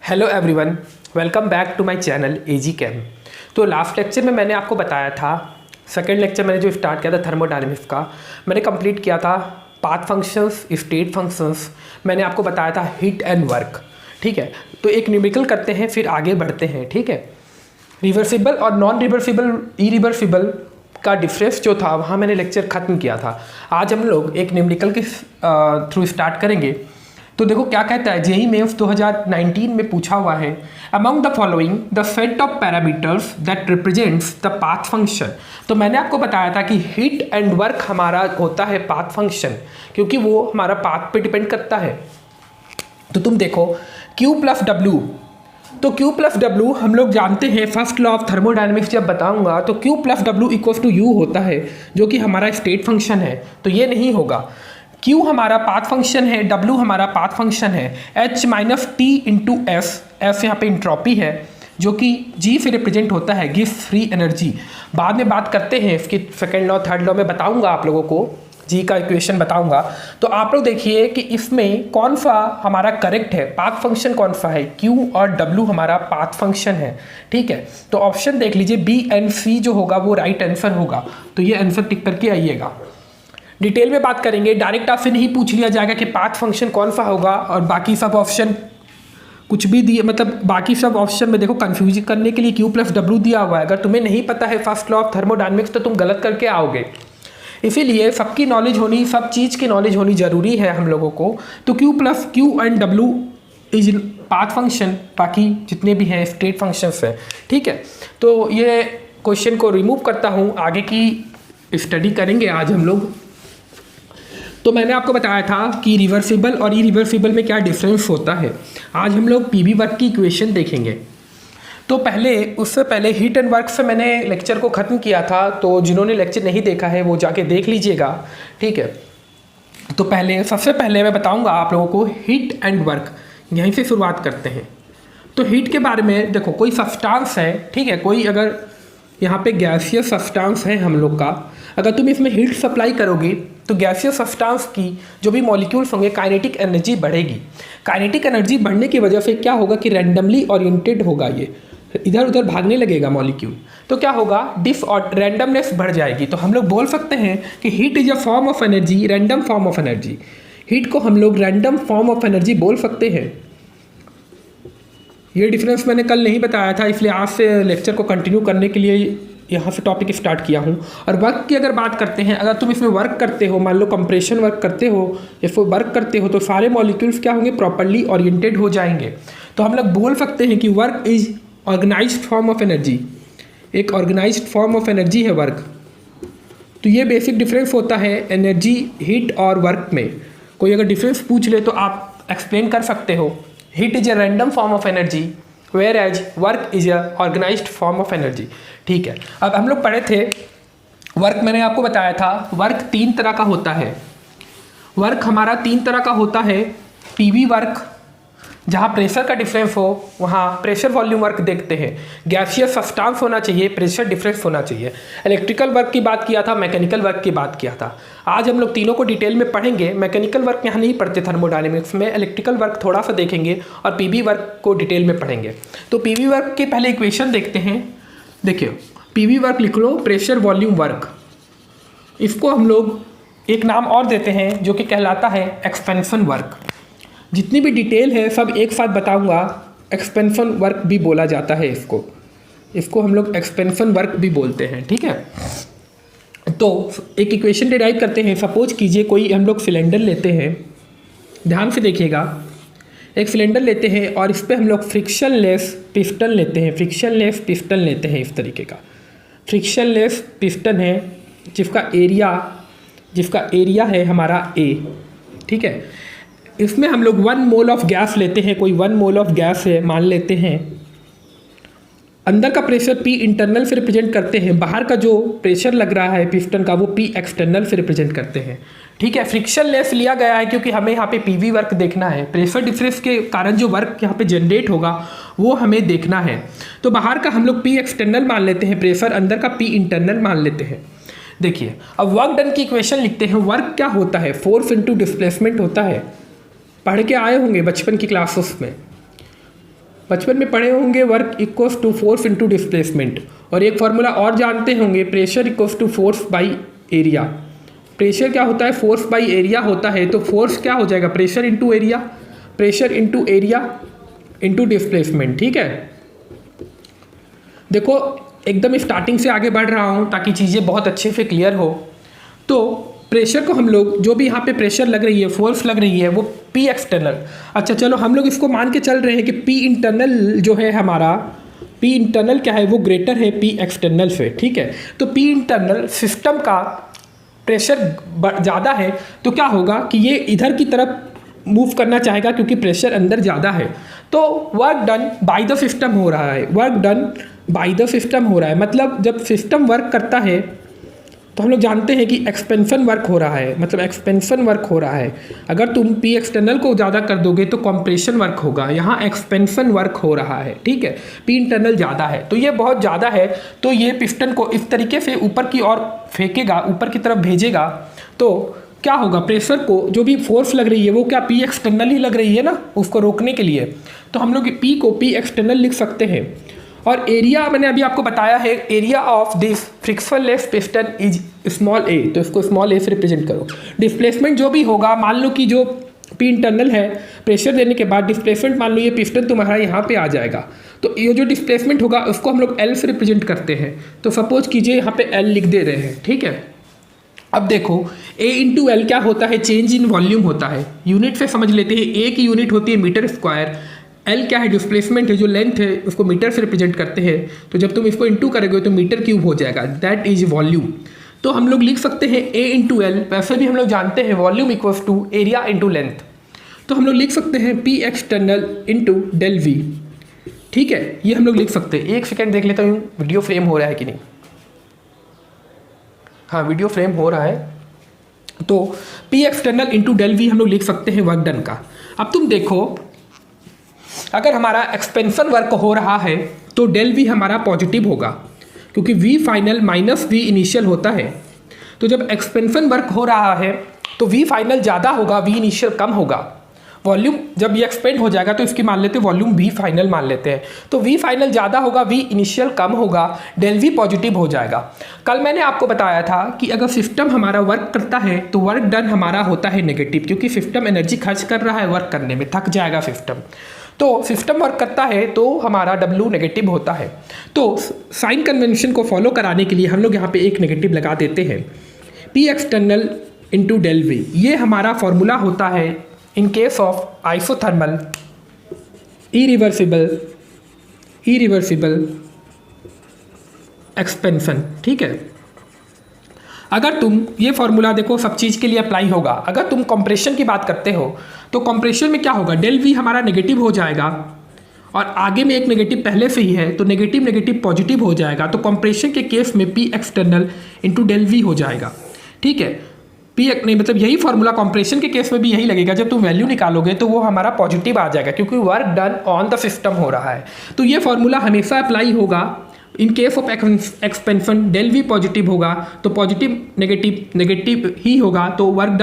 Hello everyone, welcome back to my channel AG cam. तो last lecture में मैंने आपको बताया था, सेकंड लेक्चर मैंने जो स्टार्ट किया था थर्मोडायनेमिक्स का, मैंने कंप्लीट किया था पाथ फंक्शंस, स्टेट फंक्शंस, मैंने आपको बताया था हीट एंड वर्क। ठीक है, तो एक न्यूमेरिकल करते हैं फिर आगे बढ़ते हैं। ठीक है, रिवर्सिबल और नॉन रिवर्सिबल इरिवर्सिबल का डिफरेंस जो था वहाँ मैंने लेक्चर ख़त्म किया था। आज हम लोग एक न्यूमेरिकल के थ्रू स्टार्ट करेंगे। तो देखो क्या कहता है, जेईई मेंस 2019 में पूछा हुआ है, among the following the set of parameters that represents the path function. तो मैंने आपको बताया था कि हीट एंड वर्क हमारा होता है पाथ फंक्शन, क्योंकि वो हमारा पाथ पे डिपेंड करता है। तो तुम देखो Q प्लस डब्ल्यू, तो Q प्लस डब्ल्यू हम लोग जानते हैं, फर्स्ट लॉ ऑफ थर्मोडायनेमिक्स जब बताऊंगा तो Q plus W equals to U होता है, जो कि हमारा स्टेट फंक्शन है। तो ये नहीं होगा, Q हमारा पाथ फंक्शन है, W हमारा पाथ फंक्शन है, H minus T into S, S यहाँ पे इंट्रॉपी है जो कि G से रिप्रेजेंट होता है, गिव फ्री एनर्जी। बाद में बात करते हैं इसकी, सेकेंड लॉ थर्ड लॉ में बताऊंगा आप लोगों को, G का इक्वेशन बताऊंगा। तो आप लोग देखिए कि इसमें कौन सा हमारा करेक्ट है, पाथ फंक्शन कौन सा है, Q और W हमारा पाथ फंक्शन है। ठीक है, तो ऑप्शन देख लीजिए B एंड C जो होगा वो राइट आंसर होगा। तो ये आंसर टिक करके आइएगा। डिटेल में बात करेंगे, डायरेक्ट आपसे नहीं पूछ लिया जाएगा कि पाथ फंक्शन कौन सा होगा, और बाकी सब ऑप्शन कुछ भी दिए, मतलब बाकी सब ऑप्शन में देखो कंफ्यूज करने के लिए Q प्लस डब्ल्यू दिया हुआ है। अगर तुम्हें नहीं पता है फर्स्ट लॉ ऑफ थर्मोडायनेमिक्स तो तुम गलत करके आओगे। इसीलिए सबकी नॉलेज होनी, सब चीज़ की नॉलेज होनी जरूरी है हम लोगों को। तो Q and W is path function, बाकी जितने भी हैं स्टेट फंक्शंस हैं। ठीक है, तो ये क्वेश्चन को रिमूव करता हूँ, आगे की स्टडी करेंगे आज हम लोग। तो मैंने आपको बताया था कि रिवर्सिबल और इरिवर्सिबल में क्या डिफरेंस होता है। आज हम लोग पीवी वर्क की इक्वेशन देखेंगे। तो उससे पहले हीट एंड वर्क से मैंने लेक्चर को ख़त्म किया था, तो जिन्होंने लेक्चर नहीं देखा है वो जाके देख लीजिएगा। ठीक है, तो सबसे पहले मैं बताऊंगा आप लोगों को हीट एंड वर्क, यहीं से शुरुआत करते हैं। तो हीट के बारे में देखो, कोई सब्सटेंस है, ठीक है, कोई अगर यहाँ पे गैसियस सब्सटेंस है हम लोग का, अगर तुम इसमें हीट सप्लाई करोगे तो गैसियस सब्सटेंस की जो भी मॉलिक्यूल्स होंगे काइनेटिक एनर्जी बढ़ेगी। काइनेटिक एनर्जी बढ़ने की वजह से क्या होगा कि रैंडमली ओरिएंटेड होगा, ये इधर उधर भागने लगेगा मॉलिक्यूल। तो क्या होगा, रैंडमनेस बढ़ जाएगी। तो हम लोग बोल सकते हैं कि heat is a form of energy, random form of energy. Heat को हम लोग रैंडम फॉर्म ऑफ एनर्जी बोल सकते हैं। ये डिफरेंस मैंने कल नहीं बताया था, इसलिए आज से लेक्चर को कंटिन्यू करने के लिए यहाँ से टॉपिक स्टार्ट किया हूँ। और वर्क की अगर बात करते हैं, अगर तुम इसमें वर्क करते हो, मान लो कंप्रेशन वर्क करते हो या फिर वर्क करते हो, तो सारे मॉलिक्यूल्स क्या होंगे, प्रॉपर्ली ओरिएंटेड हो जाएंगे। तो हम लोग बोल सकते हैं कि work is organised form of energy, एक ऑर्गेनाइज्ड फॉर्म ऑफ एनर्जी है वर्क। तो ये बेसिक डिफरेंस होता है एनर्जी, हीट और वर्क में। कोई अगर डिफरेंस पूछ ले तो आप एक्सप्लेन कर सकते हो। Heat is a random form of energy, whereas work is a organised form of energy. ठीक है, अब हम लोग पढ़े थे वर्क, मैंने आपको बताया था वर्क 3 तरह का होता है। वर्क हमारा 3 तरह का होता है। पीवी वर्क, जहाँ प्रेशर का डिफरेंस हो वहाँ प्रेशर वॉल्यूम वर्क देखते हैं। गैसियस सब्सटेंस होना चाहिए, प्रेशर डिफरेंस होना चाहिए। इलेक्ट्रिकल वर्क की बात किया था, मैकेनिकल वर्क की बात किया था। आज हम लोग तीनों को डिटेल में पढ़ेंगे। मैकेनिकल वर्क यहाँ नहीं पढ़ते थर्मोडायनेमिक्स में, इलेक्ट्रिकल वर्क थोड़ा सा देखेंगे और पीवी वर्क को डिटेल में पढ़ेंगे। तो पीवी वर्क के पहले इक्वेशन देखते हैं। देखिए, पीवी वर्क लिख लो, प्रेशर वॉल्यूम वर्क। इसको हम लोग एक नाम और देते हैं जो कि कहलाता है एक्सपेंशन वर्क। जितनी भी डिटेल है सब एक साथ बताऊंगा। एक्सपेंशन वर्क भी बोला जाता है इसको हम लोग एक्सपेंशन वर्क भी बोलते हैं। ठीक है, तो एक इक्वेशन डिराइव करते हैं। सपोज कीजिए कोई हम लोग सिलेंडर लेते हैं, ध्यान से देखिएगा, एक सिलेंडर लेते हैं और इस पर हम लोग फ्रिक्शनलेस पिस्टन लेते हैं। फ्रिक्शनलेस पिस्टन लेते हैं, इस तरीके का फ्रिक्शनलेस पिस्टन है जिसका एरिया है हमारा A। ठीक है, इसमें हम लोग 1 मोल ऑफ गैस लेते हैं, कोई 1 मोल ऑफ गैस है मान लेते हैं। अंदर का प्रेशर P इंटरनल से रिप्रेजेंट करते हैं, बाहर का जो प्रेशर लग रहा है पिस्टन का वो P एक्सटर्नल से रिप्रेजेंट करते हैं। ठीक है, फ्रिक्शनलेस लिया गया है क्योंकि हमें यहाँ पे पीवी वर्क देखना है। प्रेशर डिफरेंस के कारण जो वर्क यहाँ पे जनरेट होगा वो हमें देखना है। तो बाहर का हम लोग P एक्सटर्नल मान लेते हैं, प्रेशर अंदर का P इंटरनल मान लेते हैं। देखिए, अब वर्क डन की इक्वेशन लिखते हैं। वर्क क्या होता है, फोर्स इंटू डिस्प्लेसमेंट होता है। पढ़ के आए होंगे बचपन की क्लासेस में। बचपन में पढ़े होंगे work equals to force into displacement, और एक फार्मूला और जानते होंगे pressure equals to force by area. Pressure क्या होता है? फोर्स बाई एरिया होता है। तो फोर्स क्या हो जाएगा? Pressure into area, pressure into area into displacement. ठीक है, देखो एकदम स्टार्टिंग से आगे बढ़ रहा हूँ ताकि चीज़ें बहुत अच्छे से क्लियर हो। तो प्रेशर को हम लोग, जो भी यहाँ पे प्रेशर लग रही है, फोर्स लग रही है, वो पी एक्सटर्नल। अच्छा चलो हम लोग इसको मान के चल रहे हैं कि पी इंटरनल जो है हमारा, पी इंटरनल क्या है? वो ग्रेटर है पी एक्सटर्नल से। ठीक है, तो पी इंटरनल सिस्टम का प्रेशर ज़्यादा है तो क्या होगा कि ये इधर की तरफ मूव करना चाहेगा क्योंकि प्रेशर अंदर ज़्यादा है। तो work done by the system हो रहा है, work done by the system हो रहा है। मतलब जब सिस्टम वर्क करता है तो हम लोग जानते हैं कि एक्सपेंशन वर्क हो रहा है, मतलब एक्सपेंशन वर्क हो रहा है। अगर तुम पी एक्सटर्नल को ज़्यादा कर दोगे तो कंप्रेशन वर्क होगा, यहाँ एक्सपेंशन वर्क हो रहा है। ठीक है, पी इंटरनल ज़्यादा है तो ये बहुत ज़्यादा है, तो ये पिस्टन को इस तरीके से ऊपर की ओर फेंकेगा, ऊपर की तरफ भेजेगा। तो क्या होगा? प्रेशर को जो भी फोर्स लग रही है वो क्या पी एक्सटर्नल ही लग रही है ना, उसको रोकने के लिए। तो हम लोग पी को पी एक्सटर्नल लिख सकते हैं। और एरिया मैंने अभी आपको बताया है, area of this frictionless piston is small A, तो इसको स्मॉल ए से रिप्रेजेंट करो। डिस्प्लेसमेंट जो भी होगा, मान लो कि जो पी इंटरनल है, प्रेशर देने के बाद डिस्प्लेसमेंट, मान लो ये पिस्टन तुम्हारा यहाँ पे आ जाएगा, तो ये जो डिस्प्लेसमेंट होगा उसको हम लोग एल से रिप्रेजेंट करते हैं। तो सपोज कीजिए यहाँ पे एल लिख दे रहे हैं। ठीक है, अब देखो ए इंटू एल क्या होता है? चेंज इन वॉल्यूम होता है। यूनिट से समझ लेते हैं, ए की यूनिट होती है मीटर स्क्वायर, एल क्या है? डिस्प्लेसमेंट है, जो लेंथ है उसको मीटर से रिप्रेजेंट करते हैं। तो जब तुम इसको इंटू करोगे तो मीटर क्यूब हो जाएगा, दैट इज वॉल्यूम। तो हम लोग लिख सकते हैं ए इंटू एल, वैसे भी हम लोग जानते हैं volume equals to area into length. तो हम लोग लिख सकते हैं P external into del V. ठीक है, ये हम लोग लिख सकते हैं। एक सेकेंड देख लेता हूँ वीडियो फ्रेम हो रहा है कि नहीं। हाँ, वीडियो फ्रेम हो रहा है। तो P external into del V हम लोग लिख सकते हैं वर्क डन का। अब तुम देखो, अगर हमारा एक्सपेंशन वर्क हो रहा है तो डेल वी हमारा पॉजिटिव होगा, क्योंकि V final minus V initial होता है। तो जब एक्सपेंशन वर्क हो रहा है तो वी फाइनल ज़्यादा होगा, वी इनिशियल कम होगा। वॉल्यूम जब ये एक्सपेंड हो जाएगा तो इसकी मान लेते हैं वॉल्यूम वी फाइनल मान लेते हैं। तो वी फाइनल ज़्यादा होगा, वी इनिशियल कम होगा, डेल वी पॉजिटिव हो जाएगा। कल मैंने आपको बताया था कि अगर सिस्टम हमारा वर्क करता है तो वर्क डन हमारा होता है नेगेटिव, क्योंकि सिस्टम एनर्जी खर्च कर रहा है वर्क करने में, थक जाएगा सिस्टम। तो सिस्टम वर्क करता है तो हमारा W नेगेटिव होता है। तो साइन कन्वेंशन को फॉलो कराने के लिए हम लोग यहाँ पे एक नेगेटिव लगा देते हैं। P external into del V, ये हमारा फॉर्मूला होता है in case of isothermal irreversible expansion. ठीक है, अगर तुम ये फॉर्मूला देखो सब चीज़ के लिए अप्लाई होगा। अगर तुम कंप्रेशन की बात करते हो तो कंप्रेशन में क्या होगा? डेल वी हमारा नेगेटिव हो जाएगा, और आगे में एक नेगेटिव पहले से ही है तो नेगेटिव नेगेटिव पॉजिटिव हो जाएगा। तो कंप्रेशन के केस में P external into del V हो जाएगा। ठीक है, पी नहीं मतलब यही फॉर्मूला कंप्रेशन के केस में भी यही लगेगा। जब तुम वैल्यू निकालोगे तो वो हमारा पॉजिटिव आ जाएगा, क्योंकि work done on the system हो रहा है। तो ये फॉर्मूला हमेशा अप्लाई होगा। In case of expansion del V positive होगा तो पॉजिटिव नेगेटिव ही होगा, तो work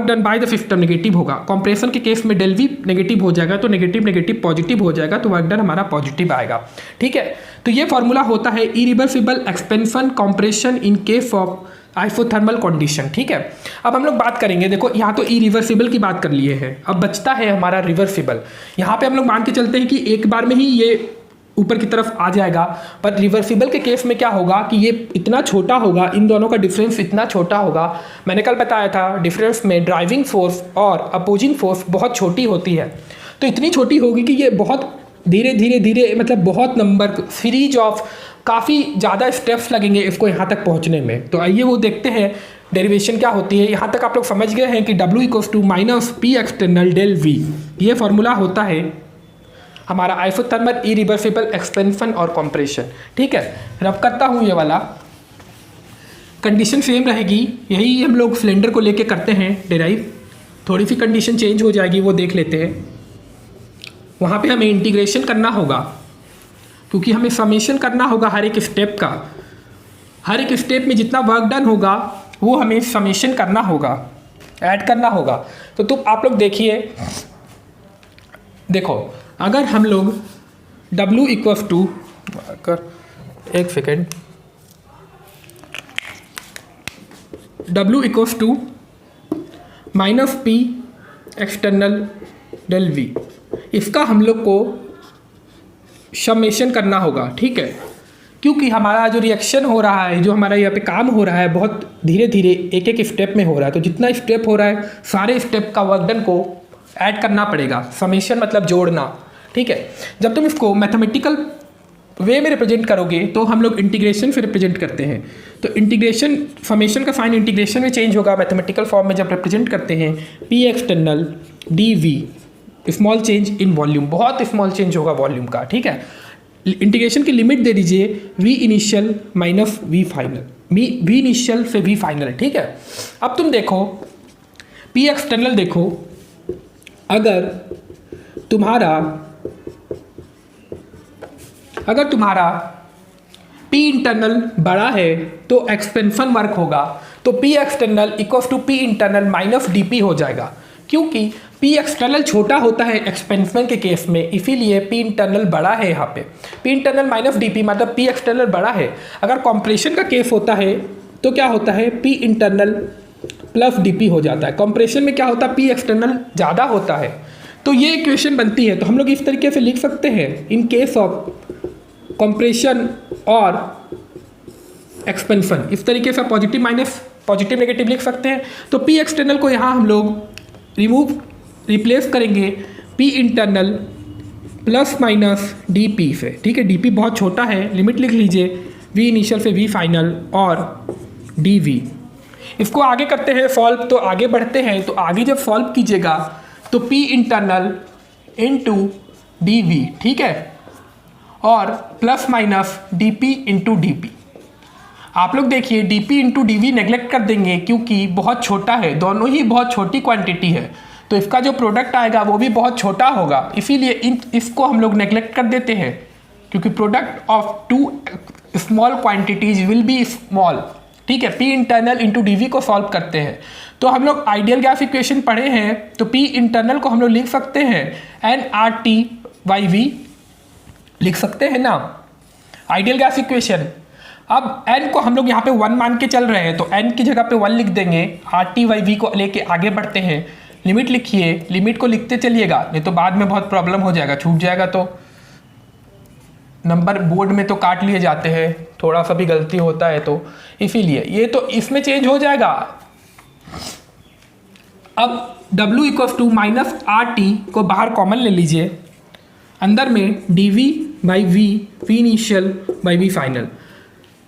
done by the system negative होगा। कंप्रेशन के केस में डेल वी नेगेटिव हो जाएगा तो नेगेटिव पॉजिटिव हो जाएगा, तो वर्क डन हमारा पॉजिटिव आएगा। ठीक है, तो ये फॉर्मूला होता है irreversible expansion compression in case of isothermal condition. ठीक है, अब हम लोग बात करेंगे, देखो यहाँ तो इरिवर्सिबल की बात कर लिए हैं, अब बचता है हमारा रिवर्सिबल। यहाँ पे हम लोग मान के चलते हैं कि एक बार में ही ये ऊपर की तरफ आ जाएगा, पर रिवर्सिबल के केस में क्या होगा कि ये इतना छोटा होगा, इन दोनों का डिफरेंस इतना छोटा होगा। मैंने कल बताया था डिफरेंस में ड्राइविंग फोर्स और अपोजिंग फोर्स बहुत छोटी होती है। तो इतनी छोटी होगी कि ये बहुत धीरे मतलब बहुत नंबर सीरीज ऑफ काफ़ी ज़्यादा स्टेप्स लगेंगे इसको यहाँ तक पहुँचने में। तो आइए वो देखते हैं डेरिवेशन क्या होती है। यहाँ तक आप लोग समझ गए हैं कि W equals to minus P external del V, ये फॉर्मूला होता है हमारा आइसोथर्मल इरिवर्सिबल एक्सपेंशन और कंप्रेशन। ठीक है, रब करता हूँ ये वाला, कंडीशन सेम रहेगी, यही हम लोग सिलेंडर को लेके करते हैं डिराइव। थोड़ी सी कंडीशन चेंज हो जाएगी, वो देख लेते हैं। वहाँ पे हमें इंटीग्रेशन करना होगा, क्योंकि हमें समेशन करना होगा हर एक स्टेप का। हर एक स्टेप में जितना वर्क डन होगा वो हमें समेशन करना होगा, ऐड करना होगा। तो तुम आप लोग देखिए, देखो अगर हम लोग W इक्वल्स टू, एक second, W equals to minus P external del V, इसका हम लोग को समेशन करना होगा, ठीक है। क्योंकि हमारा जो रिएक्शन हो रहा है, जो हमारा यहाँ पे काम हो रहा है, बहुत धीरे धीरे एक एक स्टेप में हो रहा है। तो जितना स्टेप हो रहा है सारे स्टेप का वर्क डन को ऐड करना पड़ेगा। समेशन मतलब जोड़ना, ठीक है। जब तुम इसको मैथमेटिकल वे में रिप्रेजेंट करोगे तो हम लोग इंटीग्रेशन से रिप्रेजेंट करते हैं। तो इंटीग्रेशन, समेशन का साइन इंटीग्रेशन में चेंज होगा मैथमेटिकल फॉर्म में जब रिप्रेजेंट करते हैं। P external D V, small change in volume, बहुत स्मॉल चेंज होगा वॉल्यूम का, ठीक है। इंटीग्रेशन की लिमिट दे दीजिए V initial minus V final, V initial से वी फाइनल, ठीक है। अब तुम देखो पी एक्सटर्नल, देखो अगर तुम्हारा पी इंटरनल बड़ा है तो एक्सपेंशन वर्क होगा। तो P external equals to P internal minus D P हो जाएगा, क्योंकि पी एक्सटर्नल छोटा होता है एक्सपेंशन के केस में, इसीलिए पी इंटरनल बड़ा है यहाँ पे। P internal minus D P मतलब पी एक्सटर्नल बड़ा है। अगर कॉम्प्रेशन का केस होता है तो क्या होता है, P internal plus D P हो जाता है। कॉम्प्रेशन में क्या होता है, पी एक्सटर्नल ज़्यादा होता है। तो ये इक्वेशन बनती है। तो हम लोग इस तरीके से लिख सकते हैं, इन केस ऑफ कॉम्प्रेशन और एक्सपेंशन, इस तरीके से पॉजिटिव माइनस पॉजिटिव नेगेटिव लिख सकते हैं। तो पी एक्सटर्नल को यहाँ हम लोग रिप्लेस करेंगे P internal plus minus D P से, ठीक है। डी पी बहुत छोटा है, लिमिट लिख लीजिए वी इनिशियल से वी फाइनल और डी वी। इसको आगे करते हैं सॉल्व, तो आगे बढ़ते हैं। तो आगे जब सॉल्व कीजिएगा तो P internal into D V, ठीक है, और plus minus D P into D P. आप लोग देखिए D P into D V neglect कर देंगे क्योंकि बहुत छोटा है, दोनों ही बहुत छोटी क्वांटिटी है, तो इसका जो प्रोडक्ट आएगा वो भी बहुत छोटा होगा, इसीलिए इसको हम लोग नेग्लेक्ट कर देते हैं, क्योंकि product of two small quantities will be small, ठीक है। P internal into D V को सॉल्व करते हैं। तो हम लोग आइडियल गैस इक्वेशन पढ़े हैं, तो पी इंटरनल को हम लोग लिख सकते हैं N R T by V, लिख सकते हैं ना, आइडियल गैस इक्वेशन। अब n को हम लोग यहाँ पे 1 मान के चल रहे हैं, तो n की जगह पे 1 लिख देंगे, आर टी वाई वी को लेके आगे बढ़ते हैं। लिमिट लिखिए, लिमिट को लिखते चलिएगा, नहीं तो बाद में बहुत प्रॉब्लम हो जाएगा, छूट जाएगा तो नंबर बोर्ड में तो काट लिए जाते हैं, थोड़ा सा भी गलती होता है तो इसीलिए ये तो इसमें चेंज हो जाएगा। अब W equals to minus R T को बाहर कॉमन ले लीजिए, अंदर में D V by V initial by V final.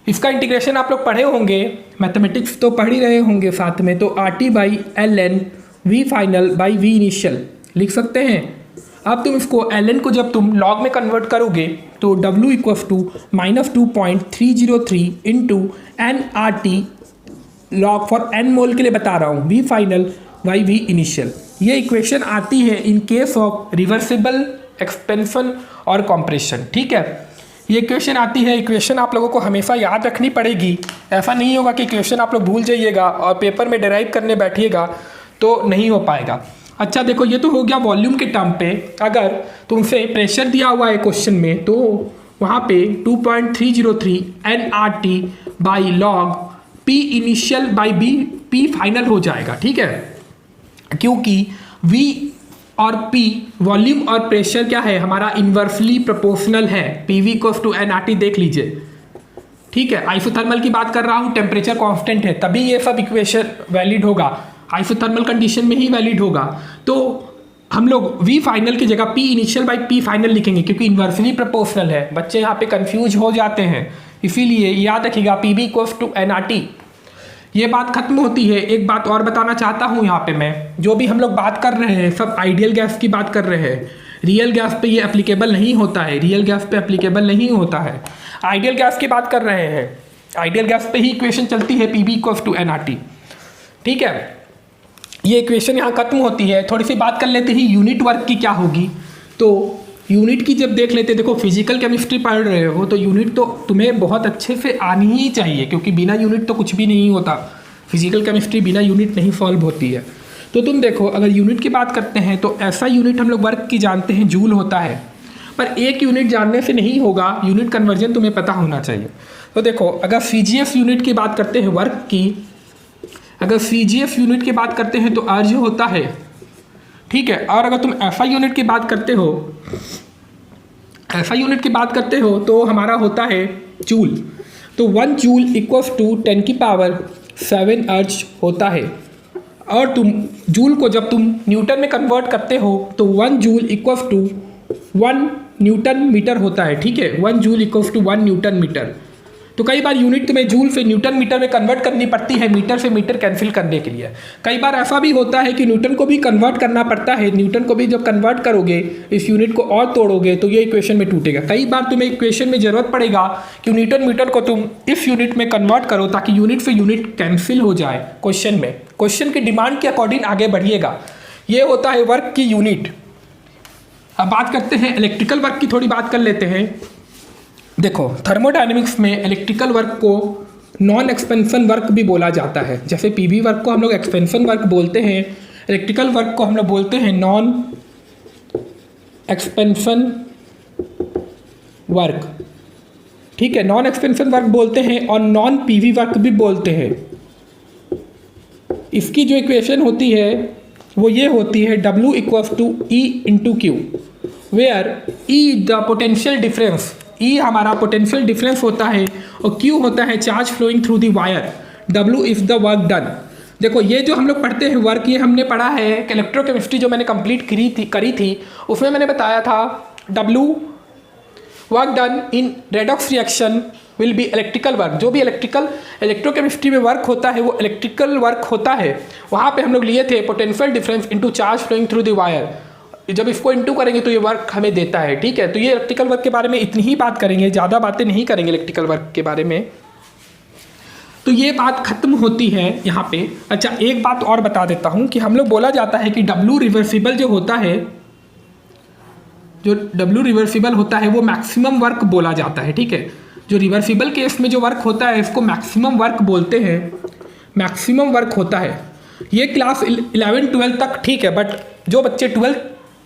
इसका इंटीग्रेशन आप लोग पढ़े होंगे, मैथमेटिक्स तो पढ़ ही रहे होंगे साथ में। तो R T by L N V final by V initial लिख सकते हैं। अब तुम इसको एल एन को जब तुम लॉग में कन्वर्ट करोगे तो W equals to minus 2.303 into N R T, log for N mole के लिए बता रहा हूँ, V final by V initial. ये इक्वेशन आती है in case of reversible expansion और कॉम्प्रेशन, ठीक है। ये इक्वेशन आती है, इक्वेशन आप लोगों को हमेशा याद रखनी पड़ेगी। ऐसा नहीं होगा कि इक्वेशन आप लोग भूल जाइएगा और पेपर में डिराइव करने बैठिएगा तो नहीं हो पाएगा। अच्छा देखो, ये तो हो गया वॉल्यूम के टर्म पे। अगर तुमसे प्रेशर दिया हुआ है क्वेश्चन में तो वहाँ पे 2.303 N R T by log P initial by B P final हो जाएगा, ठीक है। क्योंकि V और P वॉल्यूम और प्रेशर क्या है हमारा, इन्वर्सली प्रोपोर्शनल है। P V equals to N R T देख लीजिए, ठीक है। आइसोथर्मल की बात कर रहा हूँ, टेम्परेचर कांस्टेंट है, तभी ये सब इक्वेशन वैलिड होगा, आइसोथर्मल कंडीशन में ही वैलिड होगा। तो हम लोग V फाइनल की जगह P initial by P final लिखेंगे, क्योंकि इन्वर्सली प्रोपोर्शनल है। बच्चे यहाँ पे कंफ्यूज हो जाते हैं, इसीलिए याद रखिएगा P V equals to N R T. ये बात खत्म होती है। एक बात और बताना चाहता हूँ यहाँ पे मैं, जो भी हम लोग बात कर रहे हैं सब आइडियल गैस की बात कर रहे हैं, रियल गैस पे ये एप्लीकेबल नहीं होता है, रियल गैस पे एप्लीकेबल नहीं होता है, आइडियल गैस की बात कर रहे हैं। आइडियल गैस पे ही इक्वेशन चलती है P V equals to N R T, ठीक है। ये इक्वेशन यहाँ खत्म होती है। थोड़ी सी बात कर लेते हैं यूनिट वर्क की क्या होगी। तो यूनिट की जब देख लेते, देखो फिजिकल केमिस्ट्री पढ़ रहे हो तो यूनिट तो तुम्हें बहुत अच्छे से आनी ही चाहिए, क्योंकि बिना यूनिट तो कुछ भी नहीं होता। फिजिकल केमिस्ट्री बिना यूनिट नहीं सॉल्व होती है। तो तुम देखो, अगर यूनिट की बात करते हैं तो ऐसा यूनिट हम लोग वर्क की जानते हैं जूल होता है, पर एक यूनिट जानने से नहीं होगा, यूनिट कन्वर्जन तुम्हें पता होना चाहिए। तो देखो, अगर CGS यूनिट की बात करते हैं वर्क की, अगर CGS यूनिट की बात करते हैं तो अर्ज होता है, ठीक है। और अगर तुम SI यूनिट की बात करते हो, SI यूनिट की बात करते हो तो हमारा होता है जूल। तो 1 जूल इक्वल्स टू 10 की पावर 7 अर्ज होता है। और तुम जूल को जब तुम न्यूटन में कन्वर्ट करते हो तो 1 joule equals to 1 newton metre होता है, ठीक है। 1 joule equals to 1 newton metre. तो कई बार यूनिट तुम्हें जूल से न्यूटन मीटर में कन्वर्ट करनी पड़ती है, मीटर से मीटर कैंसिल करने के लिए। कई बार ऐसा भी होता है कि न्यूटन को भी कन्वर्ट करना पड़ता है, न्यूटन को भी जब कन्वर्ट करोगे, इस यूनिट को और तोड़ोगे तो ये इक्वेशन में टूटेगा। कई बार तुम्हें इक्वेशन में ज़रूरत पड़ेगा कि न्यूटन मीटर को तुम इस यूनिट में कन्वर्ट करो ताकि यूनिट से यूनिट कैंसिल हो जाए क्वेश्चन में। क्वेश्चन की डिमांड के अकॉर्डिंग आगे बढ़िएगा। ये होता है वर्क की यूनिट। अब बात करते हैं इलेक्ट्रिकल वर्क की, थोड़ी बात कर लेते हैं। देखो, थर्मोडायनेमिक्स में इलेक्ट्रिकल वर्क को नॉन एक्सपेंशन वर्क भी बोला जाता है। जैसे पीवी वर्क को हम लोग एक्सपेंशन वर्क बोलते हैं, इलेक्ट्रिकल वर्क को हम लोग बोलते हैं नॉन एक्सपेंशन वर्क, ठीक है। नॉन एक्सपेंशन वर्क बोलते हैं और नॉन पीवी वर्क भी बोलते हैं। इसकी जो इक्वेशन होती है वो ये होती है W equals to E into Q, where E the potential difference, E हमारा पोटेंशियल डिफरेंस होता है और Q होता है charge flowing through the wire, W is the work done. देखो, ये जो हम लोग पढ़ते हैं वर्क, ये हमने पढ़ा है कि इलेक्ट्रोकेमिस्ट्री जो मैंने कंप्लीट करी थी उसमें मैंने बताया था W work done in redox reaction will be electrical work. जो भी इलेक्ट्रोकेमिस्ट्री में वर्क होता है वो इलेक्ट्रिकल वर्क होता है। वहाँ पे हम लोग लिए थे potential difference into charge flowing through the wire. जब इसको इनटू करेंगे तो ये वर्क हमें देता है, ठीक है। तो ये इलेक्ट्रिकल वर्क के बारे में इतनी ही बात करेंगे, ज़्यादा बातें नहीं करेंगे इलेक्ट्रिकल वर्क के बारे में। तो ये बात खत्म होती है यहाँ पे। अच्छा, एक बात और बता देता हूँ कि हम लोग बोला जाता है कि W रिवर्सिबल जो होता है, जो W रिवर्सिबल होता है वो मैक्सिमम वर्क बोला जाता है, ठीक है। जो रिवर्सिबल केस में जो वर्क होता है इसको मैक्सिमम वर्क बोलते हैं, मैक्सिमम वर्क होता है। ये क्लास 11-12 तक ठीक है, बट जो बच्चे 12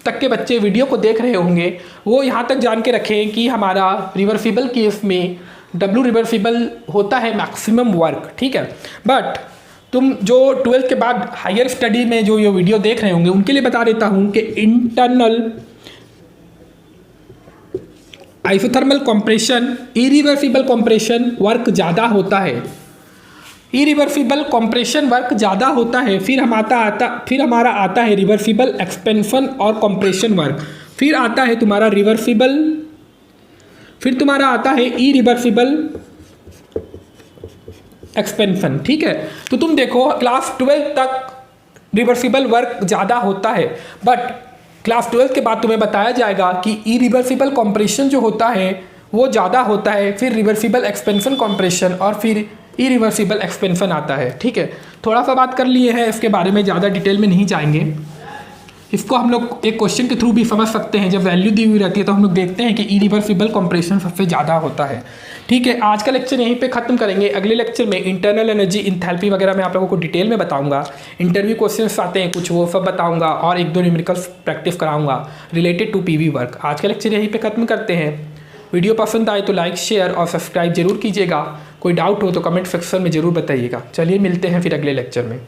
तक के बच्चे वीडियो को देख रहे होंगे वो यहाँ तक जान के रखें कि हमारा रिवर्सिबल केस में W रिवर्सिबल होता है मैक्सिमम वर्क, ठीक है। बट तुम जो 12th के बाद हायर स्टडी में जो ये वीडियो देख रहे होंगे उनके लिए बता देता हूँ कि internal isothermal compression, irreversible compression work ज़्यादा होता है। इरिवर्सिबल कंप्रेशन वर्क ज़्यादा होता है। फिर हमारा आता है रिवर्सिबल एक्सपेंशन और कंप्रेशन वर्क। फिर आता है तुम्हारा रिवर्सिबल, फिर तुम्हारा आता है इरिवर्सिबल एक्सपेंशन, ठीक है। तो तुम देखो, क्लास 12 तक रिवर्सिबल वर्क ज़्यादा होता है, बट क्लास 12 के बाद तुम्हें बताया जाएगा कि इरिवर्सिबल कंप्रेशन जो होता है वो ज़्यादा होता है, फिर रिवर्सिबल एक्सपेंशन कंप्रेशन और फिर इरिवर्सिबल एक्सपेंशन आता है, ठीक है। थोड़ा सा बात कर लिए हैं, इसके बारे में ज़्यादा डिटेल में नहीं जाएंगे। इसको हम लोग एक क्वेश्चन के थ्रू भी समझ सकते हैं। जब वैल्यू दी हुई रहती है तो हम लोग देखते हैं कि इरिवर्सिबल कंप्रेशन सबसे ज़्यादा होता है, ठीक है। आज का लेक्चर यहीं पे ख़त्म करेंगे। अगले लेक्चर में इंटरनल एनर्जी, इंथैल्पी वगैरह मैं आप लोगों को डिटेल में बताऊंगा। इंटरव्यू क्वेश्चंस आते हैं कुछ, वो सब बताऊंगा और 1-2 न्यूमेरिकल्स प्रैक्टिस कराऊंगा रिलेटेड टू पीवी वर्क। आज का लेक्चर यहीं पर ख़त्म करते हैं। वीडियो पसंद आए तो लाइक, शेयर और सब्सक्राइब जरूर कीजिएगा। कोई डाउट हो तो कमेंट सेक्शन में ज़रूर बताइएगा। चलिए मिलते हैं फिर अगले लेक्चर में।